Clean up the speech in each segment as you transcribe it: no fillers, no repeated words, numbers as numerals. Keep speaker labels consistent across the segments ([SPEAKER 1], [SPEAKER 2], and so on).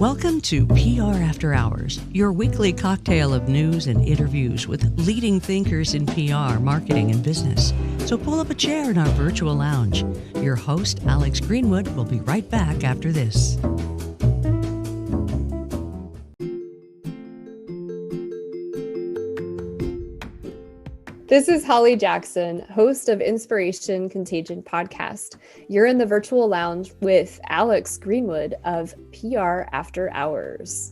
[SPEAKER 1] Welcome to PR After Hours, your weekly cocktail of news and interviews with leading thinkers in PR, marketing, and business. So pull up a chair in our virtual lounge. Your host, Alex Greenwood, will be right back after this.
[SPEAKER 2] This is Holly Jackson, host of Inspiration Contagion podcast. You're in the virtual lounge with Alex Greenwood of PR After Hours.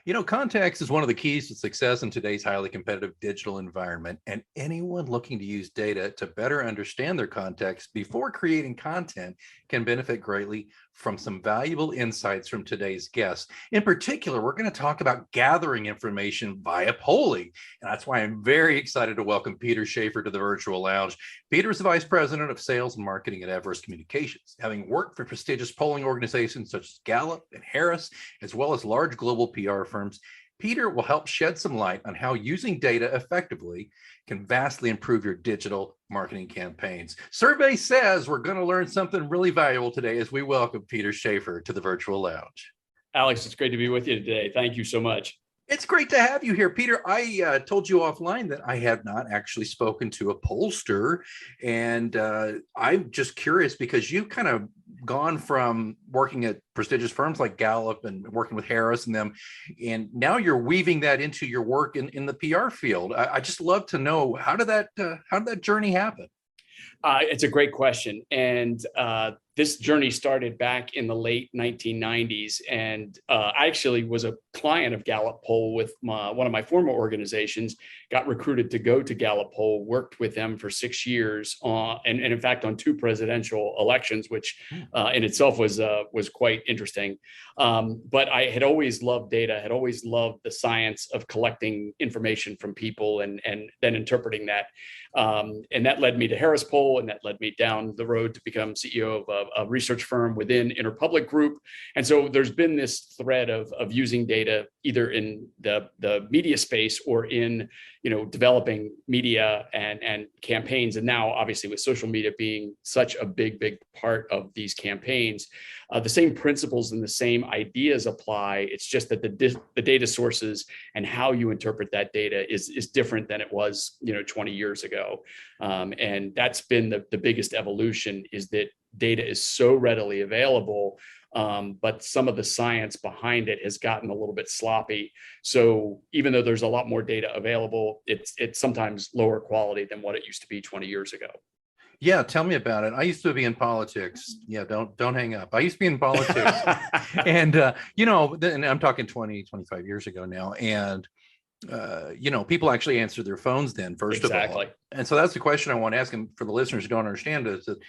[SPEAKER 3] You know, context is one of the keys to success in today's highly competitive digital environment, and anyone looking to use data to better understand their context before creating content can benefit greatly from some valuable insights from today's guests. In particular, we're going to talk about gathering information via polling, and that's why I'm very excited to welcome Peter Shafer to the virtual lounge. Peter is the Vice President of Sales and Marketing at Everest Communications, having worked for prestigious polling organizations such as Gallup and Harris, as well as large global PR firms. Peter will help shed some light on how using data effectively can vastly improve your digital marketing campaigns. Survey says we're going to learn something really valuable today as we welcome Peter Shafer to the virtual lounge.
[SPEAKER 4] Alex, it's great to be with you today. Thank you so much.
[SPEAKER 3] It's great to have you here, Peter. I told you offline that I have not actually spoken to a pollster, and I'm just curious because you've kind of gone from working at prestigious firms like Gallup and working with Harris and them, and now you're weaving that into your work in the PR field. I just love to know how did that journey happen?
[SPEAKER 4] It's a great question. And this journey started back in the late 1990s. And I actually was a client of Gallup Poll with one of my former organizations, got recruited to go to Gallup Poll, worked with them for 6 years, and in fact, on 2 presidential elections, which in itself was quite interesting. But I had always loved data, had always loved the science of collecting information from people and then interpreting that. And that led me to Harris Poll, and that led me down the road to become CEO of a research firm within Interpublic Group. And so there's been this thread of using data either in the media space or in developing media and campaigns. And now, obviously, with social media being such a big part of these campaigns, the same principles and the same ideas apply. It's just that the data sources and how you interpret that data is different than it was 20 years ago. And that's been the biggest evolution, is that data is so readily available, but some of the science behind it has gotten a little bit sloppy. So even though there's a lot more data available, it's sometimes lower quality than what it used to be 20 years ago.
[SPEAKER 3] Yeah, tell me about it. I used to be in politics. Yeah, don't hang up. I used to be in politics, and and I'm talking 20, 25 years ago now, and people actually answer their phones then, first of all. And so that's the question I want to ask them for the listeners who don't understand, is that,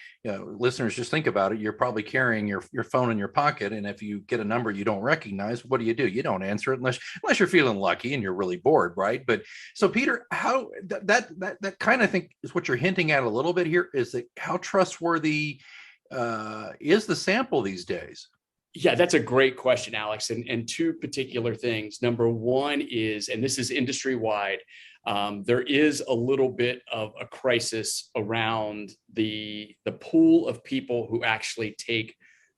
[SPEAKER 3] listeners, just think about it. You're probably carrying your phone in your pocket. And if you get a number you don't recognize, what do? You don't answer it unless you're feeling lucky and you're really bored, right? But so, Peter, how that kind of thing is what you're hinting at a little bit here, is that how trustworthy is the sample these days?
[SPEAKER 4] Yeah, that's a great question, Alex. And 2 particular things. Number one is, and this is industry-wide, there is a little bit of a crisis around the pool of people who actually take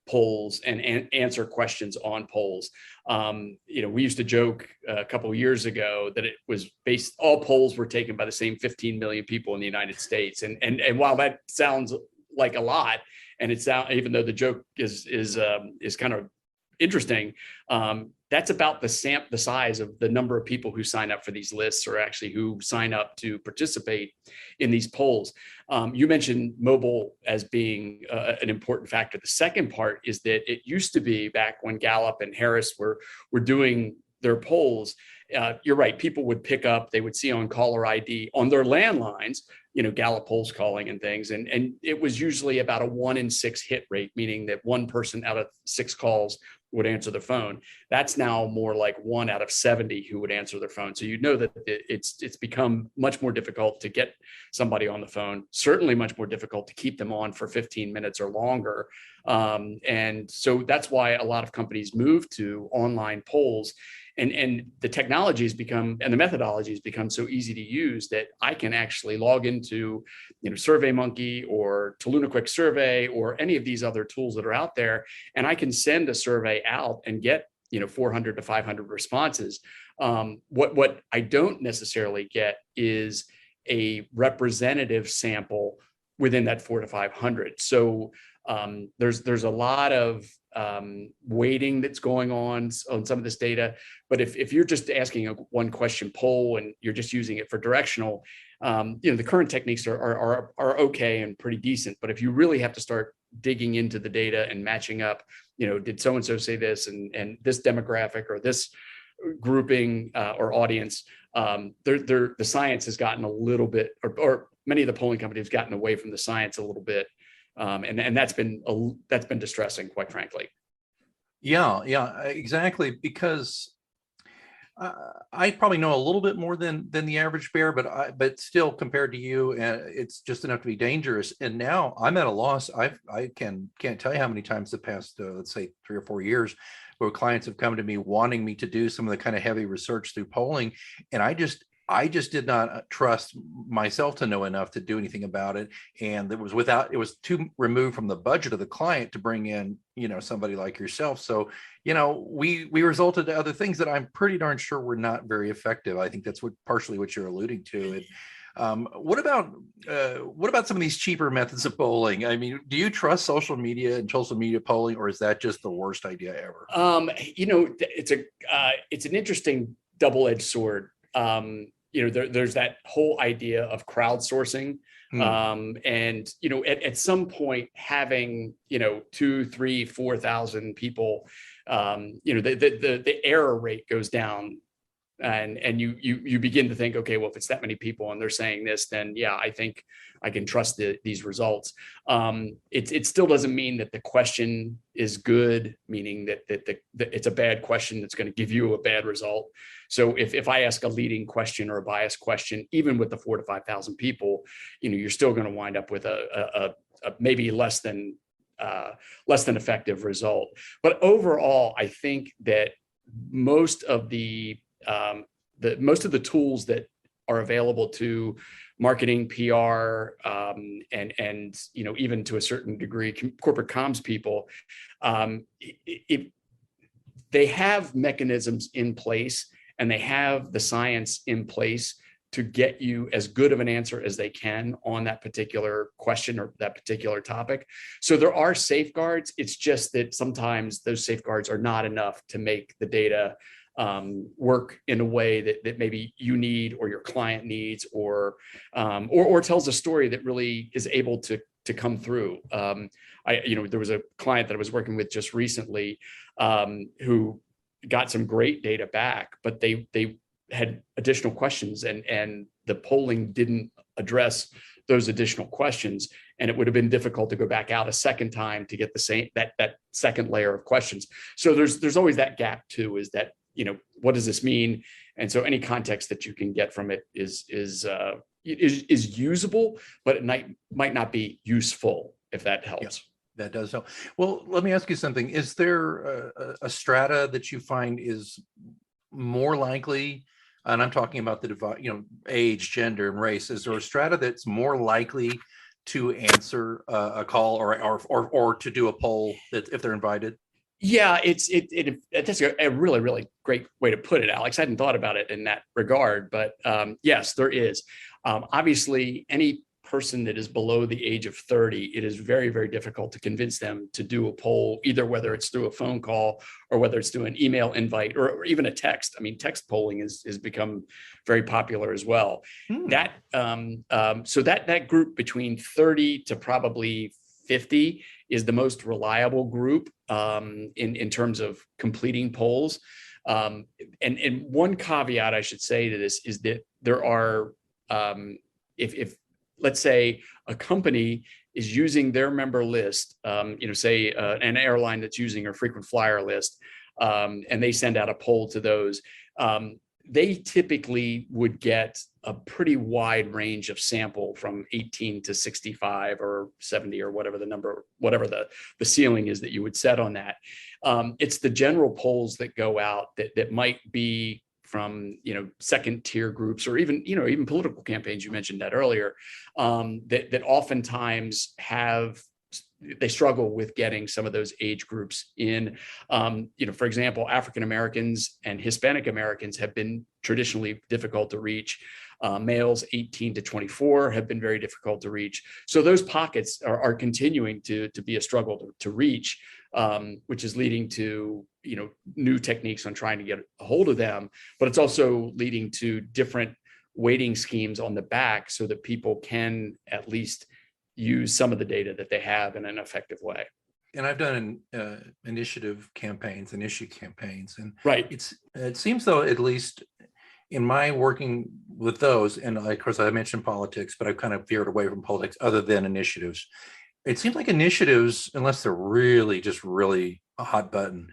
[SPEAKER 4] polls and answer questions on polls. We used to joke a couple of years ago that it was all polls were taken by the same 15 million people in the United States. And while that sounds like a lot, and even though the joke is kind of interesting, that's about the size of the number of people who sign up for these lists, or actually who sign up to participate in these polls. You mentioned mobile as being an important factor. The second part is that it used to be, back when Gallup and Harris were doing their polls, you're right, people would pick up, they would see on caller ID on their landlines, Gallup polls calling and things. And it was usually about a 1 in 6 hit rate, meaning that 1 person out of 6 calls would answer the phone. That's now more like 1 out of 70 who would answer their phone. So that it's become much more difficult to get somebody on the phone, certainly much more difficult to keep them on for 15 minutes or longer. And so that's why a lot of companies move to online polls. and the technology has become, and the methodology has become so easy to use that I can actually log into, SurveyMonkey or Quick Survey or any of these other tools that are out there, and I can send a survey out and get 400 to 500 responses. What I don't necessarily get is a representative sample within that 400 to 500. So there's a lot of weighting that's going on some of this data. But if you're just asking a one question poll and you're just using it for directional, the current techniques are okay and pretty decent. But if you really have to start digging into the data and matching up, did so-and-so say this and this demographic or this grouping or audience, the science has gotten a little bit, or many of the polling companies have gotten away from the science a little bit. And that's been distressing, quite frankly.
[SPEAKER 3] Yeah, exactly. Because I probably know a little bit more than the average bear, but still, compared to you, it's just enough to be dangerous. And now I'm at a loss. I can't tell you how many times the past let's say 3 or 4 years where clients have come to me wanting me to do some of the kind of heavy research through polling, and I just did not trust myself to know enough to do anything about it. And it was too removed from the budget of the client to bring in, somebody like yourself. So, we resulted to other things that I'm pretty darn sure were not very effective. I think that's partially what you're alluding to. And what about some of these cheaper methods of polling? I mean, do you trust social media polling, or is that just the worst idea ever?
[SPEAKER 4] It's an interesting double-edged sword. There's that whole idea of crowdsourcing. And, at some point having, 2, 3, 4,000 people, the error rate goes down, and you begin to think, okay, well, if it's that many people and they're saying this, then yeah, I think I can trust these results. It still doesn't mean that the question is good, meaning that it's a bad question that's going to give you a bad result. So if I ask a leading question or a biased question, even with the 4,000 to 5,000 people, you're still going to wind up with a maybe less than effective result. But overall, I think that most of the tools that are available to marketing, PR, and even to a certain degree, corporate comms people, they have mechanisms in place and they have the science in place to get you as good of an answer as they can on that particular question or that particular topic. So there are safeguards. It's just that sometimes those safeguards are not enough to make the data work in a way that maybe you need or your client needs, or tells a story that really is able to come through. There was a client that I was working with just recently who got some great data back, but they had additional questions, and the polling didn't address those additional questions, and it would have been difficult to go back out a second time to get the same that second layer of questions. So there's always that gap too, is that, what does this mean? And so any context that you can get from it is usable, but it might not be useful, if that helps.
[SPEAKER 3] Yeah. That does help. Well, let me ask you something. Is there a strata that you find is more likely, and I'm talking about the age, gender, and race, is there a strata that's more likely to answer a call or to do a poll if they're invited?
[SPEAKER 4] Yeah, that's a really, really great way to put it, Alex. I hadn't thought about it in that regard, but yes, there is. Obviously, any person that is below the age of 30, it is very, very difficult to convince them to do a poll, either whether it's through a phone call or whether it's through an email invite or even a text. I mean, text polling has become very popular as well. So that group between 30 to probably 50 is the most reliable group in terms of completing polls. And one caveat I should say to this is that there are, if let's say a company is using their member list, say an airline that's using a frequent flyer list, and they send out a poll to those, they typically would get a pretty wide range of sample from 18 to 65 or 70 or whatever the number, whatever the ceiling is that you would set on that. It's the general polls that go out that might be from, second tier groups, or even political campaigns. You mentioned that earlier, that oftentimes they struggle with getting some of those age groups in. For example, African Americans and Hispanic Americans have been traditionally difficult to reach. Males 18 to 24 have been very difficult to reach. So those pockets are continuing to be a struggle to reach, which is leading to new techniques on trying to get a hold of them. But it's also leading to different weighting schemes on the back so that people can at least use some of the data that they have in an effective way.
[SPEAKER 3] And I've done initiative campaigns and issue campaigns, and
[SPEAKER 4] right.
[SPEAKER 3] It seems though, at least in my working with those, and of course I mentioned politics, but I've kind of veered away from politics other than initiatives. It seems like initiatives, unless they're really a hot button,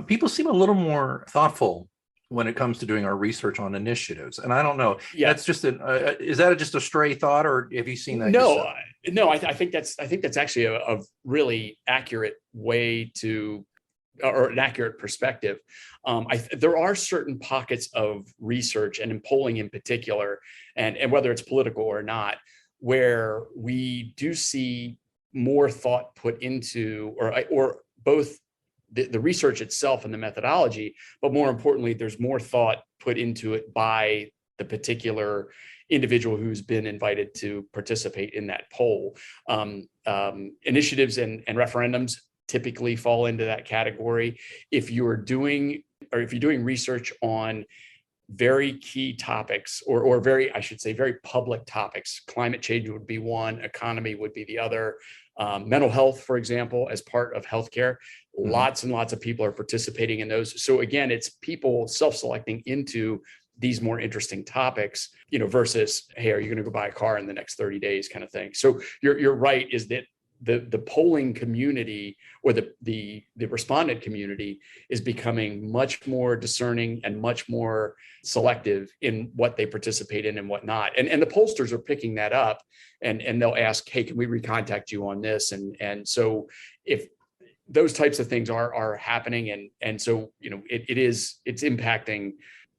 [SPEAKER 3] people seem a little more thoughtful when it comes to doing our research on initiatives. And I don't know, that's just is that just a stray thought, or have you seen that?
[SPEAKER 4] No, I think that's actually a really accurate way to, or an accurate perspective. There are certain pockets of research, and in polling in particular, and whether it's political or not, where we do see more thought put into, or both the research itself and the methodology, but more importantly, there's more thought put into it by the particular individual who's been invited to participate in that poll. Initiatives and referendums typically fall into that category. If you're doing research on very key topics, or very public topics, climate change would be one, economy would be the other, mental health, for example, as part of healthcare, lots and lots of people are participating in those. So again, it's people self-selecting into these more interesting topics, versus, hey, are you going to go buy a car in the next 30 days kind of thing. So you're right, is that the polling community, or the respondent community, is becoming much more discerning and much more selective in what they participate in and what not. And the pollsters are picking that up, and they'll ask, hey, can we recontact you on this? And so if those types of things are happening, and so it's impacting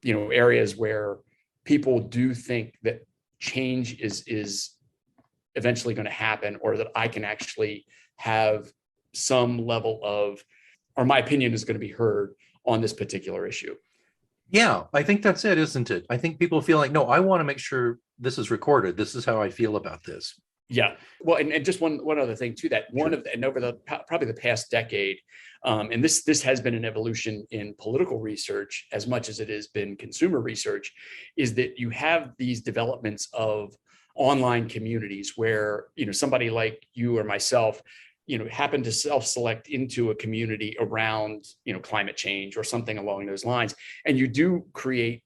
[SPEAKER 4] areas where people do think that change is eventually going to happen, or that I can actually have some level of, or my opinion is going to be heard on this particular issue.
[SPEAKER 3] Yeah, I think that's it, isn't it? I think people feel like, no, I want to make sure this is recorded. This is how I feel about this.
[SPEAKER 4] Yeah. Well, and just one other thing to that, and over probably the past decade, and this has been an evolution in political research as much as it has been consumer research, is that you have these developments of online communities where, somebody like you or myself, happen to self-select into a community around, climate change or something along those lines. And you do create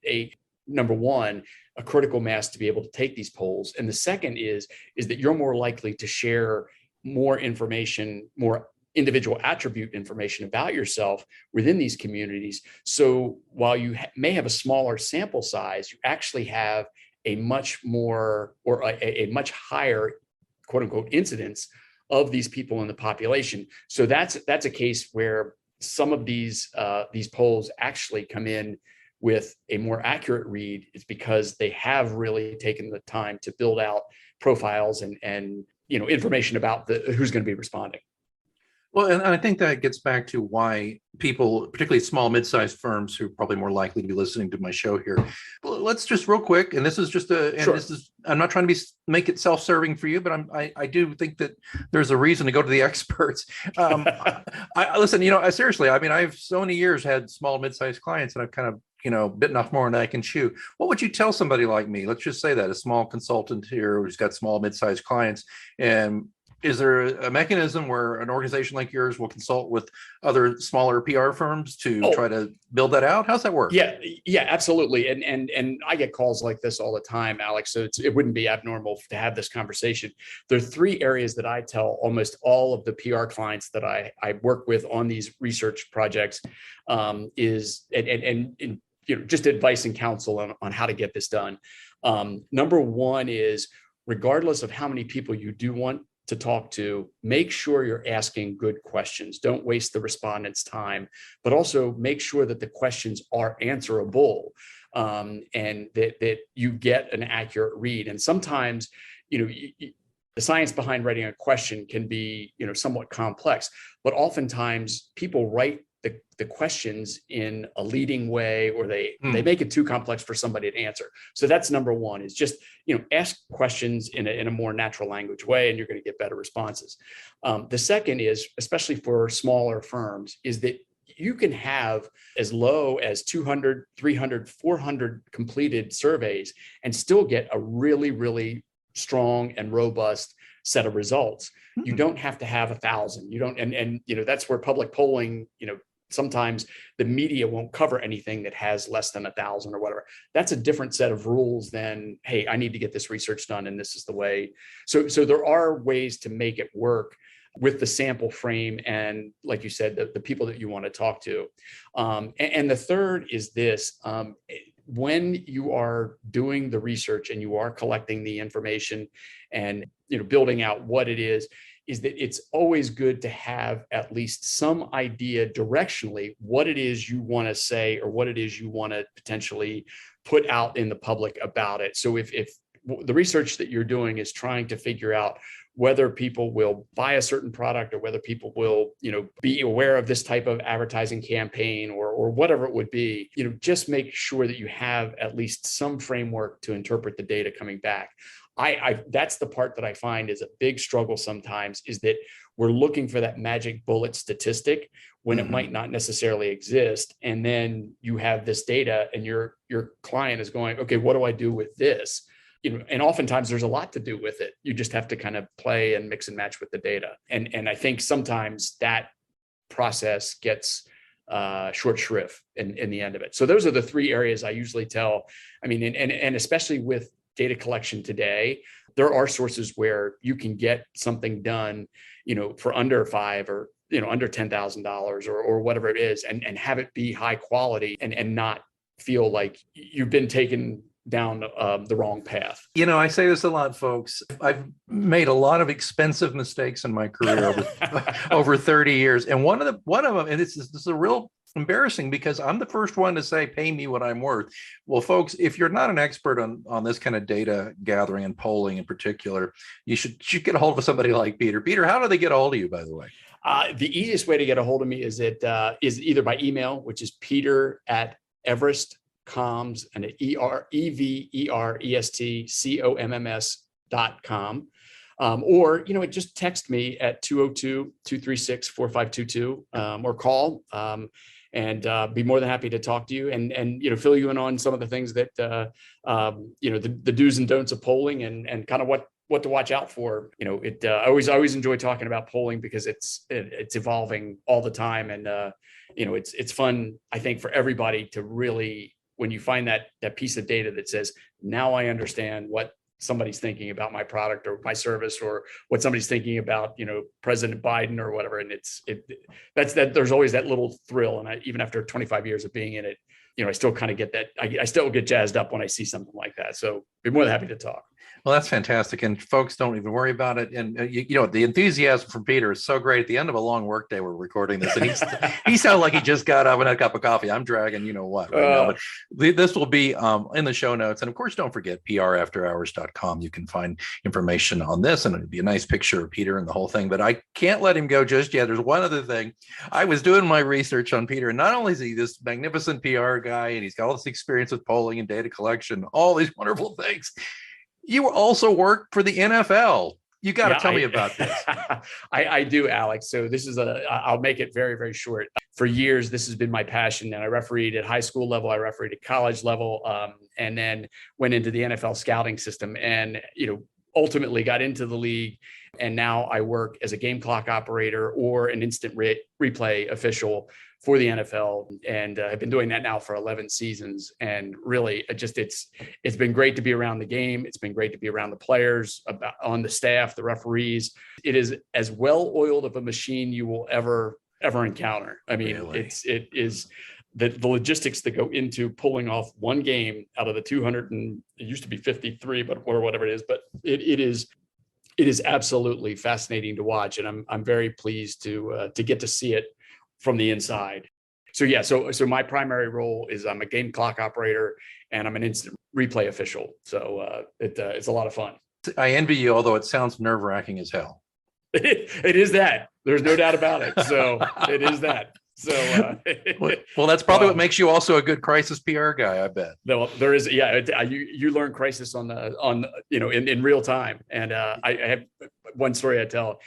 [SPEAKER 4] number one, a critical mass to be able to take these polls. And the second is that you're more likely to share more information, more individual attribute information about yourself within these communities. So while you may have a smaller sample size, you actually have a much more, or a much higher, quote unquote, incidence of these people in the population. So that's a case where some of these polls actually come in with a more accurate read. It's because they have really taken the time to build out profiles and information about who's going to be responding.
[SPEAKER 3] Well, and I think that gets back to why people, particularly small, mid-sized firms, who are probably more likely to be listening to my show here. Let's just real quick, and this is just I'm not trying to make it self-serving for you, but I do think that there's a reason to go to the experts. Listen, seriously, I mean, I've so many years had small, mid-sized clients, and I've kind of, bitten off more than I can chew. What would you tell somebody like me? Let's just say that, a small consultant here who's got small, mid-sized clients, and is there a mechanism where an organization like yours will consult with other smaller PR firms to try to build that out? How's that work?
[SPEAKER 4] Yeah, absolutely. And I get calls like this all the time, Alex. So it wouldn't be abnormal to have this conversation. There are three areas that I tell almost all of the PR clients that I work with on these research projects just advice and counsel on how to get this done. Number one is, regardless of how many people you do want to talk to, make sure you're asking good questions. Don't waste the respondent's time, but also make sure that the questions are answerable, and that you get an accurate read. And sometimes, the science behind writing a question can be, somewhat complex, but oftentimes people write the questions in a leading way, or they make it too complex for somebody to answer. So that's number one, is just, ask questions in a more natural language way, and you're going to get better responses. The second is, especially for smaller firms, is that you can have as low as 200, 300, 400 completed surveys and still get a really, really strong and robust set of results. You don't have to have 1,000. You don't, and that's where public polling, sometimes the media won't cover anything that has less than 1,000 or whatever. That's a different set of rules than, hey, I need to get this research done, and this is the way. So there are ways to make it work with the sample frame and, like you said, the people that you want to talk to. And the third is this: when you are doing the research and you are collecting the information and building out what it is that it's always good to have at least some idea directionally what it is you want to say, or what it is you want to potentially put out in the public about it. So if the research that you're doing is trying to figure out whether people will buy a certain product, or whether people will, be aware of this type of advertising campaign, or whatever it would be, just make sure that you have at least some framework to interpret the data coming back. That's the part that I find is a big struggle sometimes, is that we're looking for that magic bullet statistic when it might not necessarily exist. And then you have this data and your client is going, okay, what do I do with this? And oftentimes there's a lot to do with it. You just have to kind of play and mix and match with the data. And I think sometimes that process gets short shrift in the end of it. So those are the three areas I usually tell. I mean, and especially with data collection today, there are sources where you can get something done, for under $5,000 or, under $10,000 or whatever it is, and have it be high quality and not feel like you've been taken down the wrong path.
[SPEAKER 3] I say this a lot, folks. I've made a lot of expensive mistakes in my career over 30 years. And one of them, and this is a real embarrassing, because I'm the first one to say, pay me what I'm worth. Well, folks, if you're not an expert on this kind of data gathering and polling in particular, you should get a hold of somebody like Peter. Peter, how do they get a hold of you, by the way?
[SPEAKER 4] The easiest way to get a hold of me is either by email, which is peter@Everest Comms, and at EverestComms.com. Or, just text me at 202-236-4522, or call, and be more than happy to talk to you and fill you in on some of the things that, the do's and don'ts of polling and kind of what to watch out for. I always enjoy talking about polling, because it's evolving all the time. And, it's fun, I think, for everybody to really, when you find that piece of data that says, now I understand what somebody's thinking about my product or my service, or what somebody's thinking about, President Biden or whatever. And there's always that little thrill. And even after 25 years of being in it, I still kind of get that. I still get jazzed up when I see something like that. So be more than happy to talk.
[SPEAKER 3] Well, that's fantastic. And folks, don't even worry about it. And the enthusiasm from Peter is so great. At the end of a long workday, we're recording this, and he sounds like he just got up and had a cup of coffee. I'm dragging, what right now. But this will be in the show notes. And of course, don't forget prafterhours.com. You can find information on this, and it'll be a nice picture of Peter and the whole thing. But I can't let him go just yet. There's one other thing. I was doing my research on Peter, and not only is he this magnificent PR guy, and he's got all this experience with polling and data collection, all these wonderful things, you also work for the NFL. You got to tell me about this.
[SPEAKER 4] I do, Alex. So this is I'll make it very, very short. For years, this has been my passion, and I refereed at high school level. I refereed at college level, and then went into the NFL scouting system, and ultimately got into the league. And now I work as a game clock operator or an instant replay official for the NFL, and I've been doing that now for 11 seasons. And really, it's been great to be around the game. It's been great to be around the players, on the staff, the referees. It is as well oiled of a machine you will ever encounter. I mean,
[SPEAKER 3] really?
[SPEAKER 4] it is the logistics that go into pulling off one game out of the 200, and it used to be 53, but or whatever it is, but it is absolutely fascinating to watch, and I'm very pleased to get to see it from the inside. So yeah, so my primary role is I'm a game clock operator and I'm an instant replay official. So it's a lot of fun.
[SPEAKER 3] I envy you, although it sounds nerve-wracking as hell.
[SPEAKER 4] It is that. There's no doubt about it. So it is that. So
[SPEAKER 3] well, that's probably what makes you also a good crisis PR guy, I bet.
[SPEAKER 4] No, there is. Yeah, you learn crisis in real time. And I have one story I tell.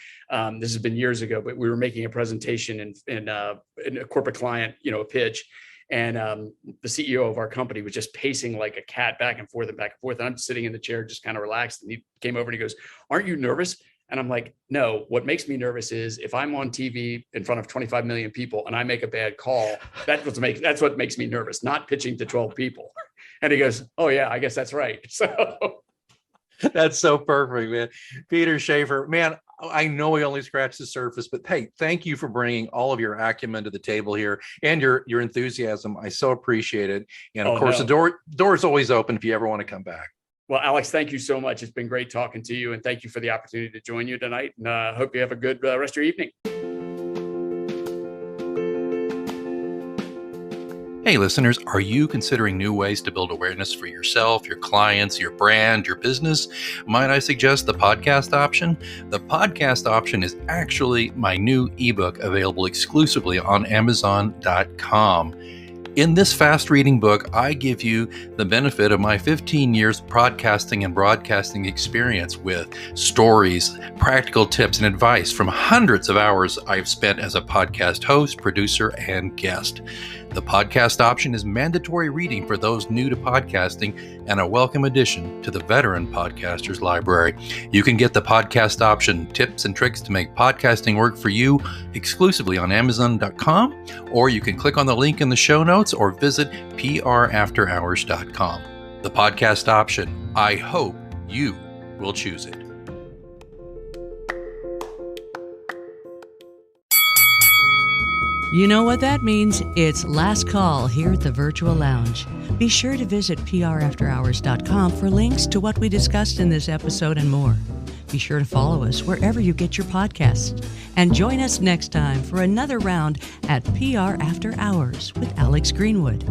[SPEAKER 4] This has been years ago, but we were making a presentation in a corporate client, a pitch. And the CEO of our company was just pacing like a cat back and forth and back and forth. And I'm sitting in the chair, just kind of relaxed. And he came over and he goes, "Aren't you nervous?" And I'm like, "No, what makes me nervous is if I'm on TV in front of 25 million people and I make a bad call, that's what makes me nervous, not pitching to 12 people." And he goes, "Oh yeah, I guess that's right." So
[SPEAKER 3] that's so perfect, man. Peter Shafer, man, I know we only scratched the surface, but hey, thank you for bringing all of your acumen to the table here and your enthusiasm. I so appreciate it. And of course, the door is always open if you ever want to come back.
[SPEAKER 4] Well, Alex, thank you so much. It's been great talking to you, and thank you for the opportunity to join you tonight. And I hope you have a good rest of your evening.
[SPEAKER 3] Hey, listeners, are you considering new ways to build awareness for yourself, your clients, your brand, your business? Might I suggest the podcast option? The podcast option is actually my new ebook available exclusively on Amazon.com. In this fast-reading book, I give you the benefit of my 15 years podcasting and broadcasting experience with stories, practical tips, and advice from hundreds of hours I've spent as a podcast host, producer, and guest. The podcast option is mandatory reading for those new to podcasting and a welcome addition to the veteran podcasters library. You can get the podcast option, tips and tricks to make podcasting work for you, exclusively on Amazon.com, or you can click on the link in the show notes or visit prafterhours.com. The podcast option, I hope you will choose it.
[SPEAKER 1] You know what that means? It's last call here at the Virtual Lounge. Be sure to visit prafterhours.com for links to what we discussed in this episode and more. Be sure to follow us wherever you get your podcasts. And join us next time for another round at PR After Hours with Alex Greenwood.